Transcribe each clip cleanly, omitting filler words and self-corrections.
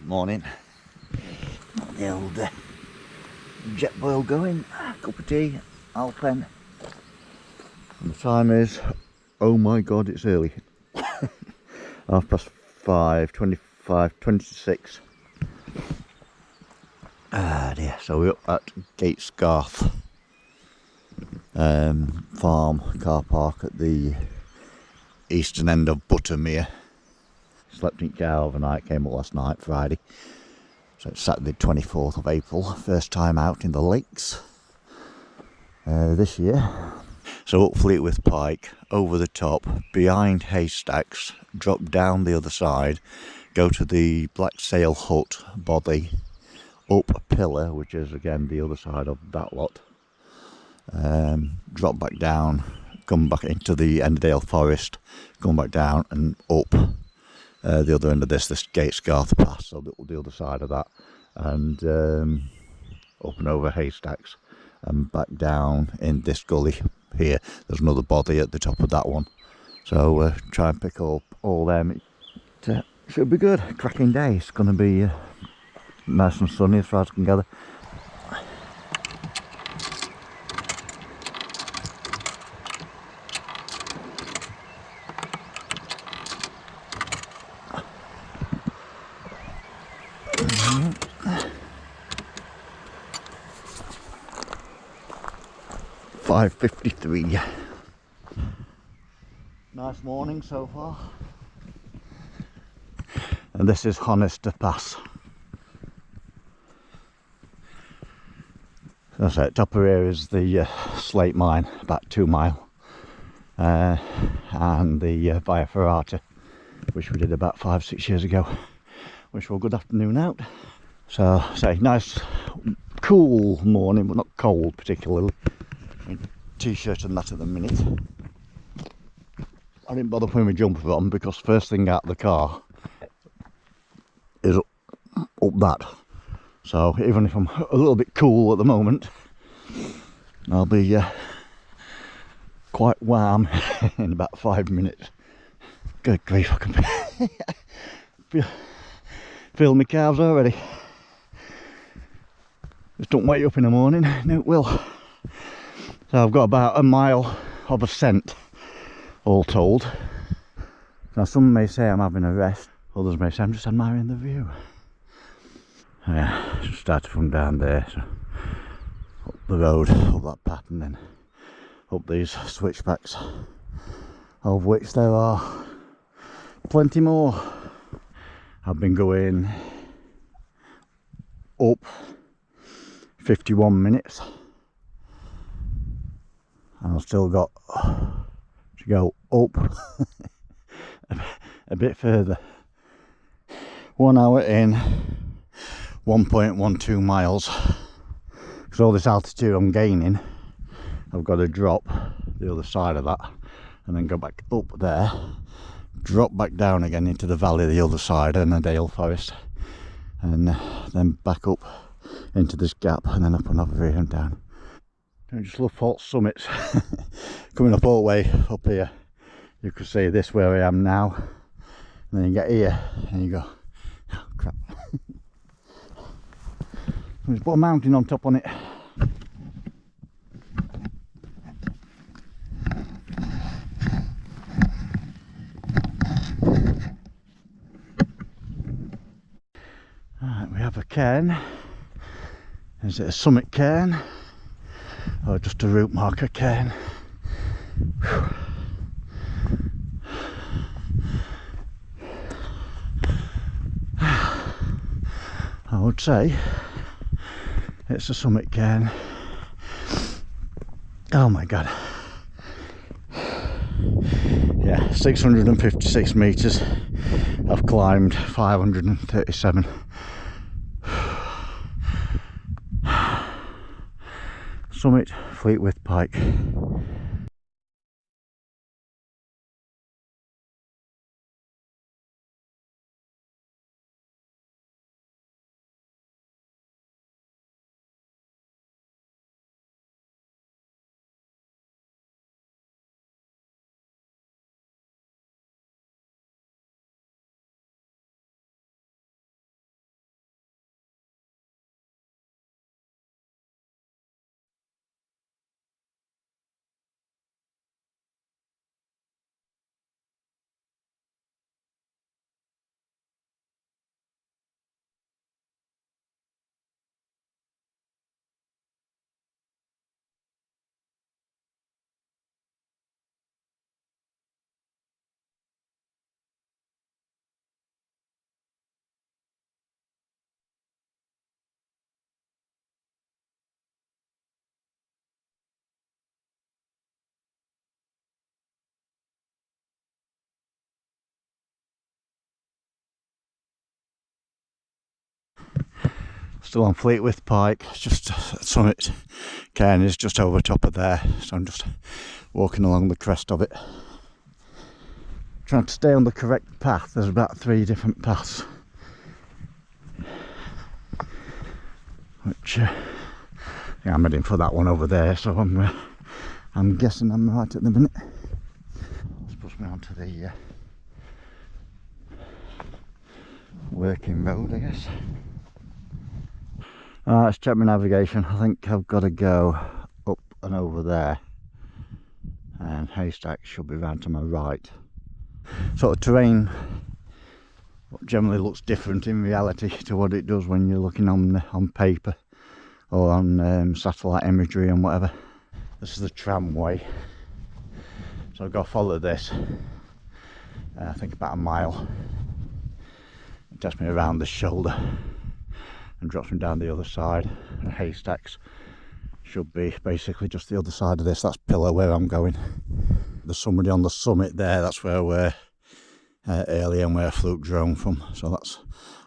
Morning. The old jet boil going, cup of tea, Alpen. And the time is, oh my god, it's early. 5:30, 25, 26. Ah dear, so we're up at Gate Scarth farm car park at the eastern end of Buttermere. Slept in car overnight, came up last night, Friday. So it's Saturday 24th of April, first time out in the lakes this year. So up Fleetwith Pike, over the top, behind Haystacks, drop down the other side, go to the Black Sail Hut body, up a pillar, which is again the other side of that lot, drop back down, come back into the Ennerdale Forrest, come back down and up the other end of this Gate Scarth Pass, so the other side of that, and up and over Haystacks and back down in this gully here. There's another body at the top of that one, so try and pick up all them. It should be good, cracking day. It's going to be nice and sunny as far as I can gather. .53. Nice morning so far. And this is Honister Pass. That's it, top of here is the slate mine, about 2 mile. And the Via Ferrata, which we did about 5-6 years ago. Wish you a good afternoon out. So, say, nice cool morning, but not cold particularly. T-shirt and that at the minute. I didn't bother putting my jumper on because first thing out of the car is up that. So even if I'm a little bit cool at the moment, I'll be quite warm in about 5 minutes. Good grief, I can feel my calves already. Just don't wake you up in the morning, no it will. So I've got about a mile of Ascent, all told. Now some may say I'm having a rest, others may say I'm just admiring the view. Yeah, just started from down there, so up the road, up that path, and then up these switchbacks, of which there are plenty more. I've been going up 51 minutes. And I've still got to go up a bit further. 1 hour in, 1.12 miles. Because all this altitude I'm gaining, I've got to drop the other side of that and then go back up there, drop back down again into the valley the other side and Ennerdale Forest, and then back up into this gap and then up and over here and down. I just love false summits. Coming up all the way up here, you can see this where I am now, and then you get here and you go, oh crap. Just put a mountain on top on it. Right, we have a cairn. Is it a summit cairn or just a route marker cairn? Whew. I would say it's a summit cairn. Oh my god. Yeah, 656 metres. I've climbed 537. Summit Fleetwith Pike. Still on Fleetwith Pike, just summit cairn is just over top of there, so I'm just walking along the crest of it. Trying to stay on the correct path. There's about 3 different paths, which yeah, I'm heading for that one over there, so I'm guessing I'm right at the minute. This puts me onto the working road, I guess. Let's check my navigation. I think I've got to go up and over there, and Haystacks should be round to my right. Sort of terrain generally looks different in reality to what it does when you're looking on paper or on satellite imagery and whatever. This is the tramway, so I've got to follow this. I think about a mile. It takes me around the shoulder and drops me down the other side. And Haystacks should be basically just the other side of this. That's Pillar where I'm going. There's somebody on the summit there. That's where we're earlier and where I flew drone from. So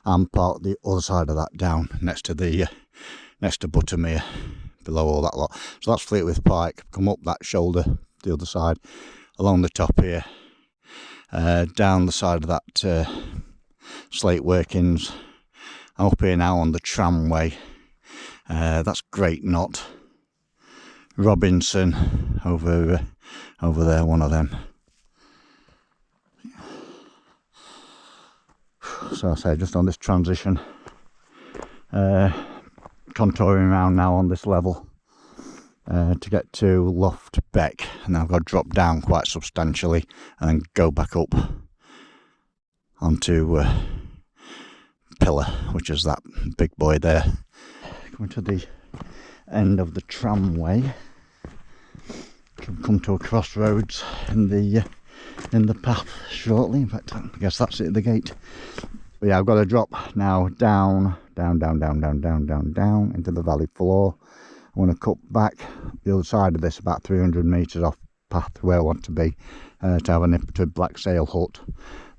I'm part of the other side of that, down next to Buttermere, below all that lot. So that's Fleetwith Pike. Come up that shoulder, the other side, along the top here, down the side of that slate workings. I'm up here now on the tramway. That's Great Knot, Robinson over there, one of them. So I say, just on this transition, contouring around now on this level to get to Loft Beck, and then I've got to drop down quite substantially and then go back up onto Pillar, which is that big boy there. Coming to the end of the tramway, come to a crossroads in the path shortly. In fact, I guess that's it at the gate. But yeah, I've got to drop now down into the valley floor. I'm going to cut back the other side of this about 300 metres off path where I want to be, to have a nip to Black Sail Hut.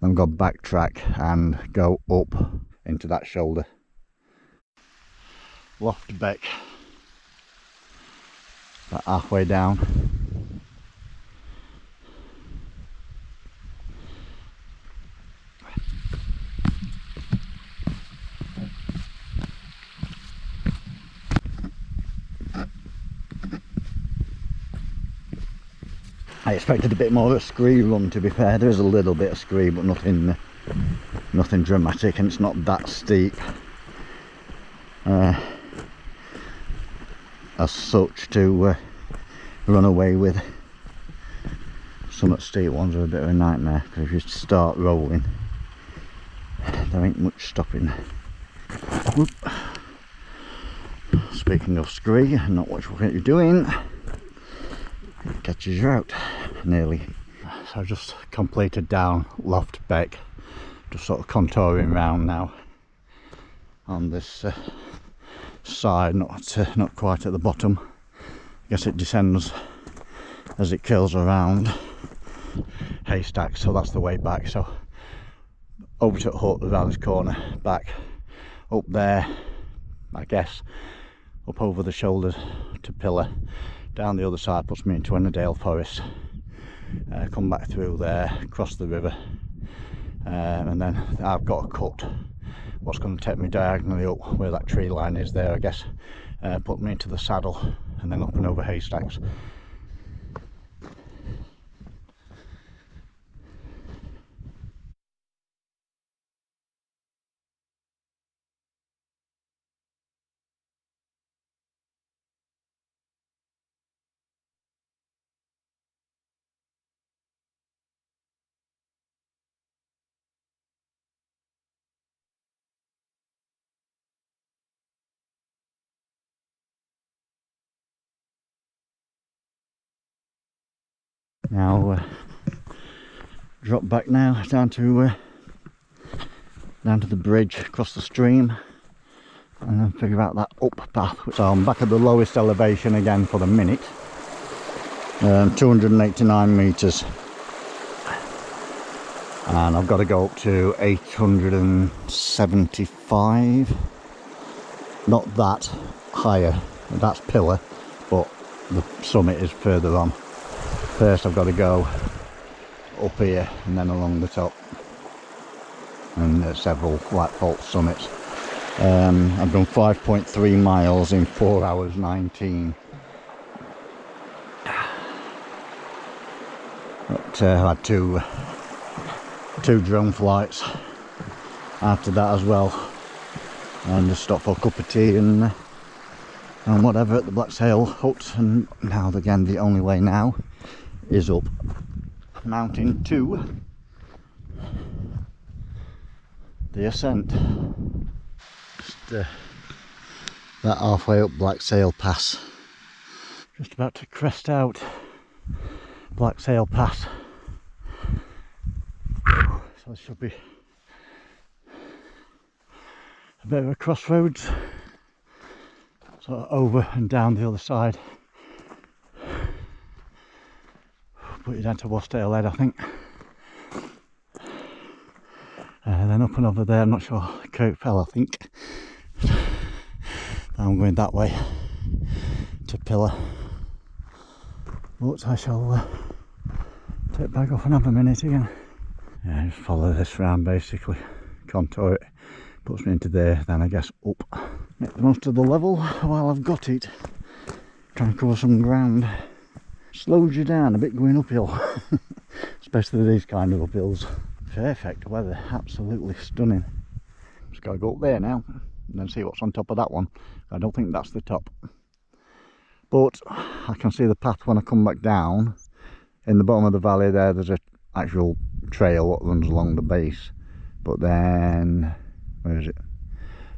Then I've got to backtrack and go up into that shoulder. Loft Beck, about halfway down. I expected a bit more of a scree run, to be fair. There is a little bit of scree, but nothing dramatic, and it's not that steep as such to run away with. Some of the steep ones are a bit of a nightmare, because if you start rolling, there ain't much stopping. Whoop. Speaking of scree, not what you're doing, it catches you out nearly. So I've just completed down Loft Beck, just sort of contouring round now on this side, not quite at the bottom. I guess it descends as it curls around Haystacks, so that's the way back. So over to Hut, around this corner, back up there, I guess, up over the shoulder to Pillar, down the other side puts me into Ennerdale Forest, come back through there, cross the river, and then I've got a cut what's going to take me diagonally up where that tree line is there, I guess, put me into the saddle and then up and over Haystacks. Now drop back now down to the bridge across the stream, and then figure out that up path. So I'm back at the lowest elevation again for the minute, 289 metres, and I've got to go up to 875 not that higher, that's Pillar, but the summit is further on. First I've got to go up here and then along the top, and several like false summits. I've done 5.3 miles in 4 hours 19. But I had two drone flights after that as well, and just stopped for a cup of tea and whatever at the Black Sail hut. And now again, the only way now is up mountain to the Ascent. Just that halfway up Black Sail Pass. Just about to crest out Black Sail Pass. So it should be a bit of a crossroads. So over and down the other side. Put you down to Wasdale Head, I think. Then up and over there, I'm not sure, Kirkfell, I think. I'm going that way to Pillar. But I shall take back off and have a minute again. Yeah, just follow this round basically, contour it, puts me into there, then I guess up. Make the most of the level while I've got it. Try and cover some ground. Slows you down a bit going uphill, especially these kind of uphills. Perfect weather, absolutely stunning. Just gotta go up there now and then see what's on top of that one. I don't think that's the top, but I can see the path when I come back down. In the bottom of the valley there, there's an actual trail that runs along the base, but then where is it?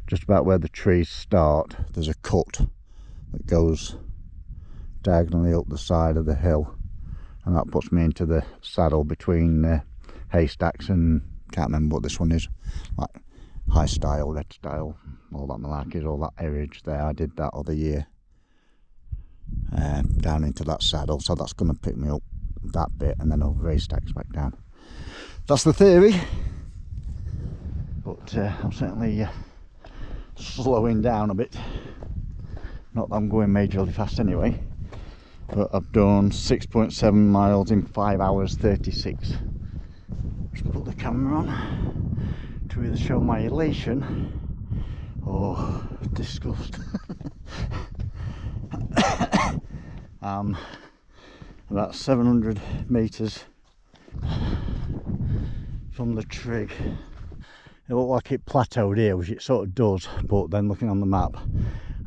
Just about where the trees start, there's a cut that goes diagonally up the side of the hill, and that puts me into the saddle between Haystacks and, can't remember what this one is, like high style, red style, all that malarkey, all that areage there. I did that other year, down into that saddle, so that's going to pick me up that bit and then over Haystacks back down. That's the theory, but I'm certainly slowing down a bit. Not that I'm going majorly fast anyway, but I've done 6.7 miles in 5 hours 36. Just put the camera on to either show my elation or disgust. About 700 metres from the trig. It looked like it plateaued here, which it sort of does, but then looking on the map,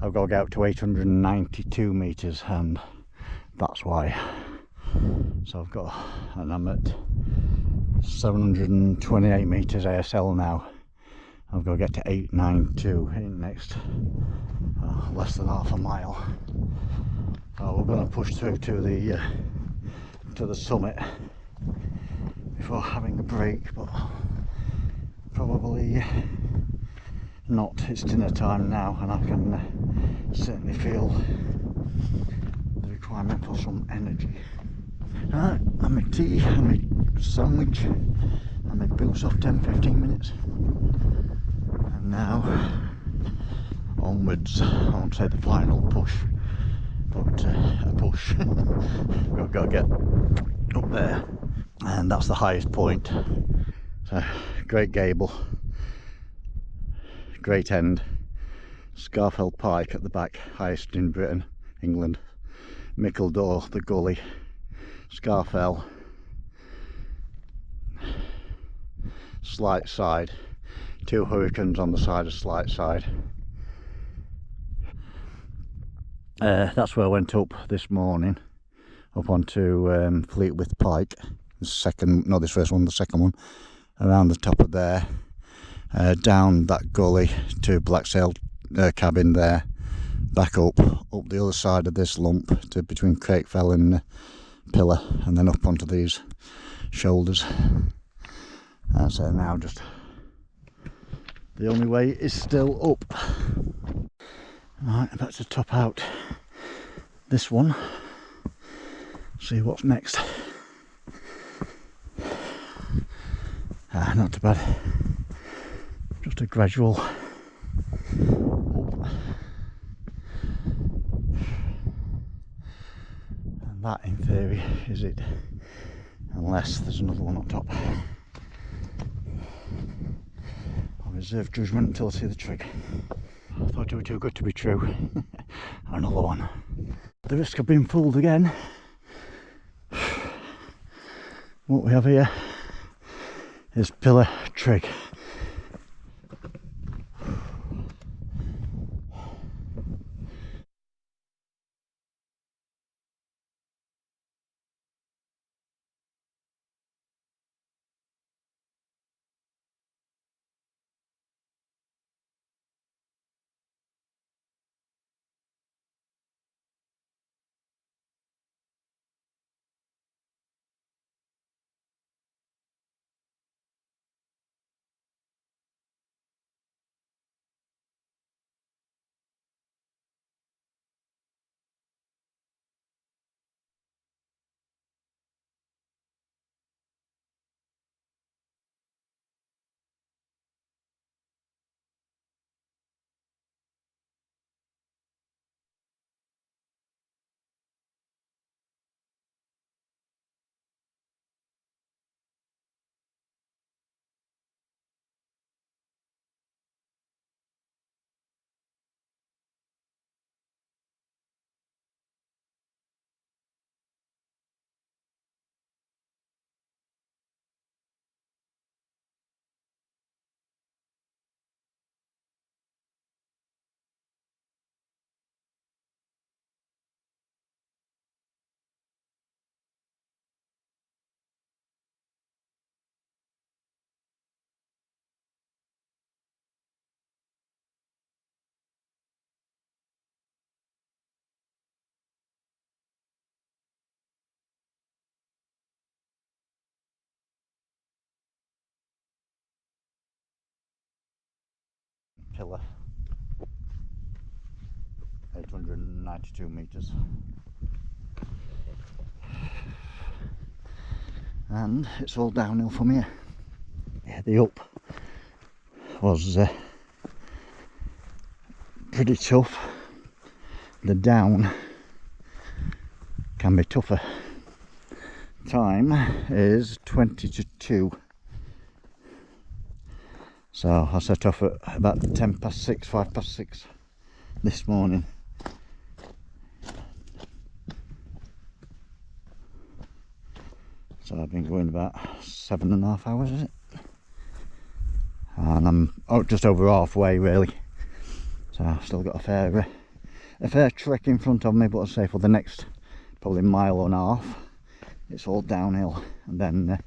I've got to get out to 892 metres, and that's why. So I've got, and I'm at 728 metres ASL now. I've got to get to 892 in next less than half a mile. We're going to push through to the summit before having a break, but probably not. It's dinner time now, and I can certainly feel the requirement for some energy. Right, I made tea, I made sandwich, I made boots off 10-15 minutes, and now onwards. I won't say the final push, but a push. We've got to get up there, and that's the highest point. So great gable, great end, Scarth Pike at the back, highest in Britain, England, Mickledore, the gully, Scarfell, slight side, 2 hurricanes on the side of slight side. That's where I went up this morning, up onto Fleetwith Pike, the second, not this first one, the second one, around the top of there, down that gully to Black Sail cabin there, back up the other side of this lump to between Crakefell and Pillar, and then up onto these shoulders. So now just the only way is still up. Right, I'm about to top out this one, see what's next. Not too bad, just a gradual up. That in theory is it, unless there's another one up top. I'll reserve judgment until I see the trig. I thought it was too good to be true. Another one. The risk of being fooled again. What we have here is pillar trig. Pillar, 892 metres, and it's all downhill from here. Yeah, the up was pretty tough, the down can be tougher. Time is 20 to 2. So I set off at about 10 past 6, 5 past 6 this morning. So I've been going about 7.5 hours, is it? And I'm just over halfway really. So I've still got a fair trek in front of me, but I'd say for the next probably mile and a half, it's all downhill, and then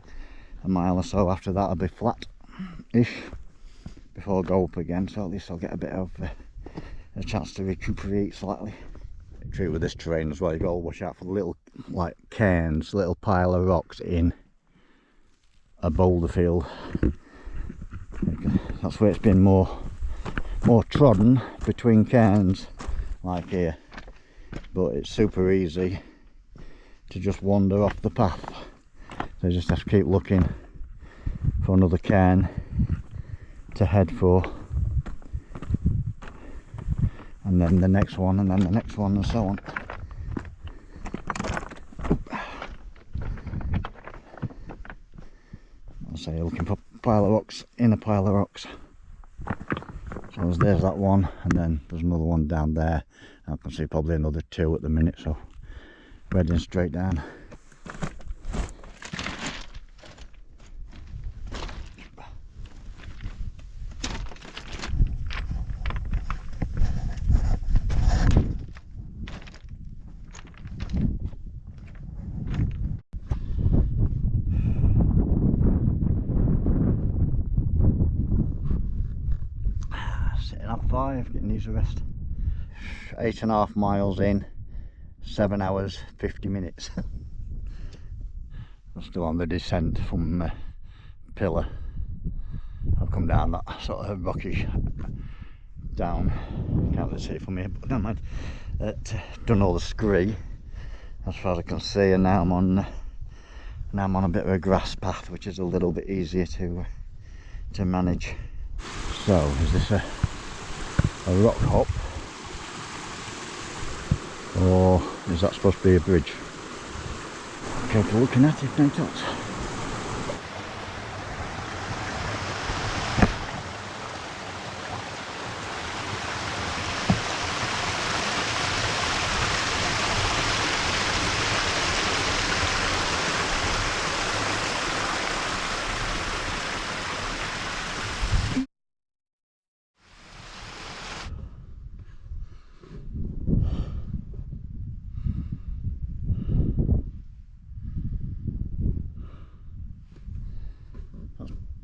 a mile or so after that I'll be flat-ish before I go up again, so at least I'll get a bit of a chance to recuperate slightly. True with this terrain as well, you've got to watch out for the little like cairns, little pile of rocks in a boulder field. That's where it's been more trodden, between cairns like here, but it's super easy to just wander off the path, so you just have to keep looking for another cairn to head for, and then the next one, and then the next one, and so on. I'll say looking for a pile of rocks in a pile of rocks. So there's that one, and then there's another one down there. I can see probably another 2 at the minute, so heading straight down. Sitting at 5, getting used to rest. 8.5 miles in, 7 hours 50 minutes. I'm still on the descent from Pillar. I've come down that sort of rocky down, can't really see it from here, but never mind. Done all the scree as far as I can see, and now I'm on a bit of a grass path, which is a little bit easier to manage. So is this a rock hop, or is that supposed to be a bridge? take a look at if no dots.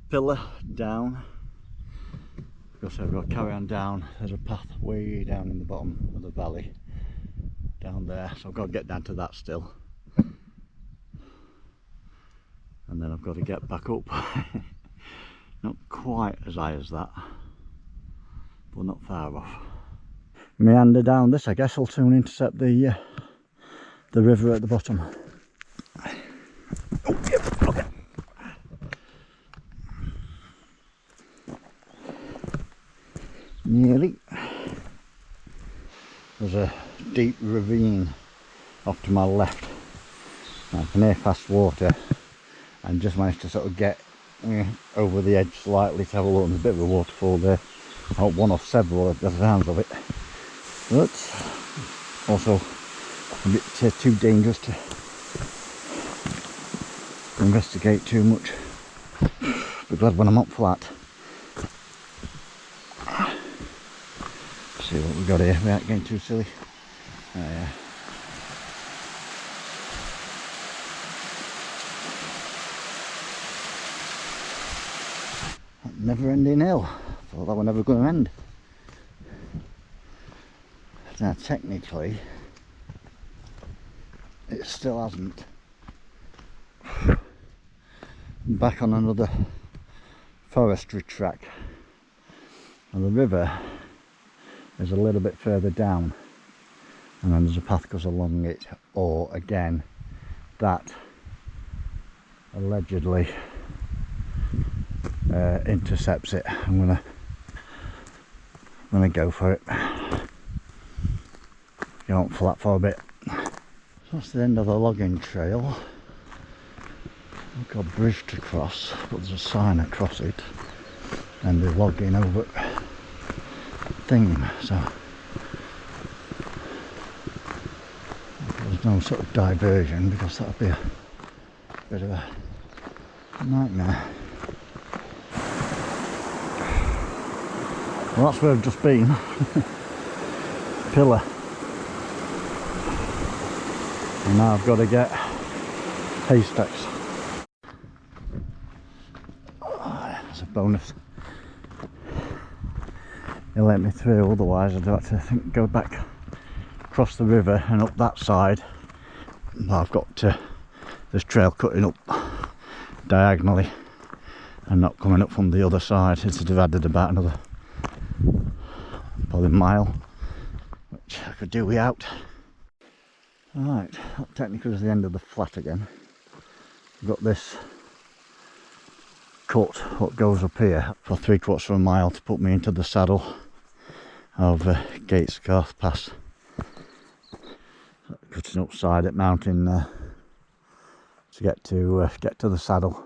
Pillar down, because I've got to carry on down. There's a path way down in the bottom of the valley down there, so I've got to get down to that still, and then I've got to get back up. Not quite as high as that, but not far off. Meander down this, I guess I'll soon intercept the river at the bottom. Oh, yep, okay. Nearly. There's a deep ravine off to my left. I can hear fast water and just managed to sort of get over the edge slightly to have a look. There's a bit of a waterfall there. Oh, one of several at the sounds of it. But also a bit too dangerous to investigate too much. Be glad when I'm up flat. See what we got here without getting too silly. Oh, yeah. Never ending hill. Thought that was never going to end. Now technically it still hasn't. Back on another forestry track, and the river is a little bit further down, and then there's a path goes along it, or again that allegedly intercepts it. I'm gonna go for it. Go on flat for a bit. So that's the end of the logging trail. I've got a bridge to cross, but there's a sign across it, and the logging over thing, so there's no sort of diversion, because that would be a bit of a nightmare. Well, that's where I've just been. Pillar. And now I've got to get Haystacks. Oh, that's a bonus. He'll let me through, otherwise I'd have to go back across the river and up that side. I've got this trail cutting up diagonally and not coming up from the other side. It'd have added about another probably mile, which I could do without. Right, that technically is the end of the flat again. I've got this cut what goes up here for 3/4 of a mile to put me into the saddle of Scarth Pass. Cutting up side at mountain to get to the saddle,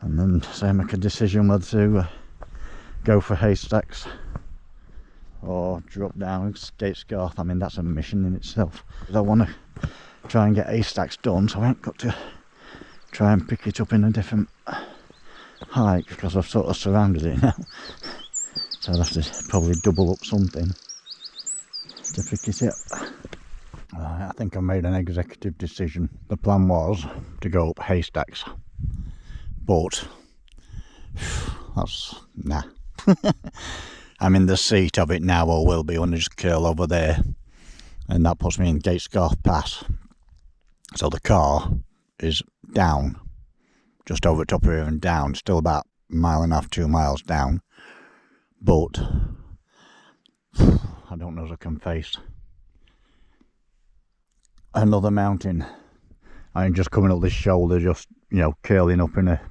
and then say make a decision whether to go for Haystacks or drop down Scarth. I mean, that's a mission in itself. I want to try and get Haystacks done, so I ain't got to try and pick it up in a different hike, because I've sort of surrounded it now. So I'll have to probably double up something to pick it up. I think I made an executive decision. The plan was to go up Haystacks, but that's nah. I'm in the seat of it now, or will be, when I just curl over there, and that puts me in Scarth Pass. So the car is down, just over the top of here and down, still about 1.5 miles, 2 miles down, but I don't know if I can face another mountain. I'm just coming up this shoulder, just, you know, curling up in a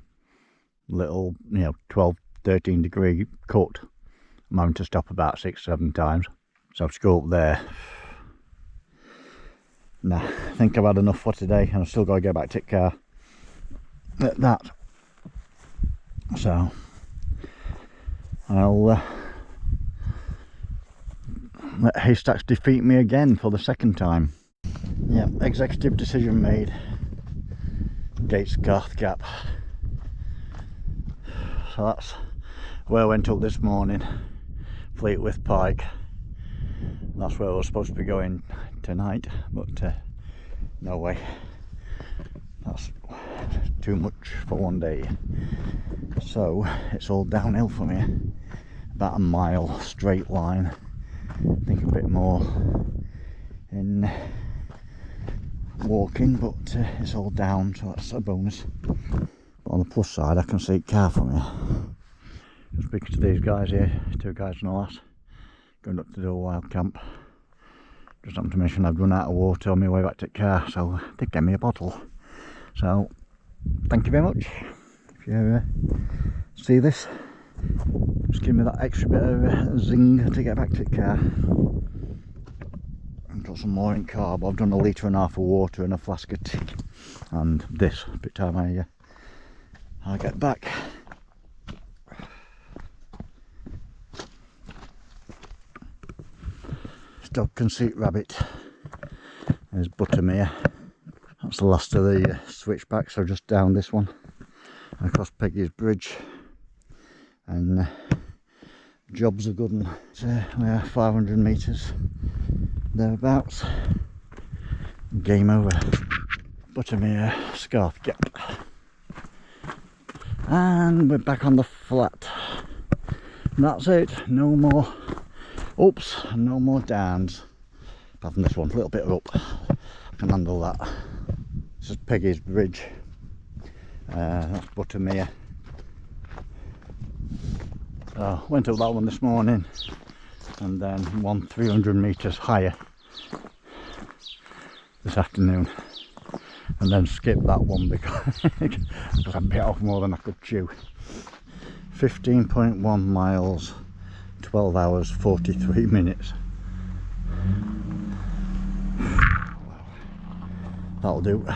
little, 12-13 degree cut. I'm having to stop about 6-7 times, so I've to go up there. Nah, I think I've had enough for today, and I've still got to get back to the car at that. So I'll let Haystacks defeat me again for the second time. Yeah, executive decision made. Gate Scarth Gap. So that's where I went up this morning. Fleetwith Pike. That's where I was supposed to be going tonight, but no way. That's too much for one day. So it's all downhill from here. About a mile straight line. I think a bit more in walking, but it's all down, so that's a bonus. But on the plus side, I can see a car from here. I'm speaking to these guys here, two guys and a lass, going up to do a wild camp. Just happened to mention I've run out of water on my way back to the car, so they gave me a bottle. So thank you very much. If you see this, just give me that extra bit of zing to get back to the car. I've got some more in carb. I've done 1.5 litre of water and a flask of tea, and this by the time I get back. Dog conceit rabbit. There's Buttermere. That's the last of the switchbacks, so just down this one across Peggy's Bridge, and job's a good one. So we are 500 metres thereabouts. Game over. Buttermere Scarth Gap, and we're back on the flat. And that's it. No more ups and no more downs, apart from this one, a little bit up. I can handle that. This is Peggy's Bridge, that's Buttermere. So went up that one this morning, and then one 300 metres higher this afternoon, and then skipped that one because I bit off more than I could chew. 15.1 miles, 12 hours 43 minutes. That'll do.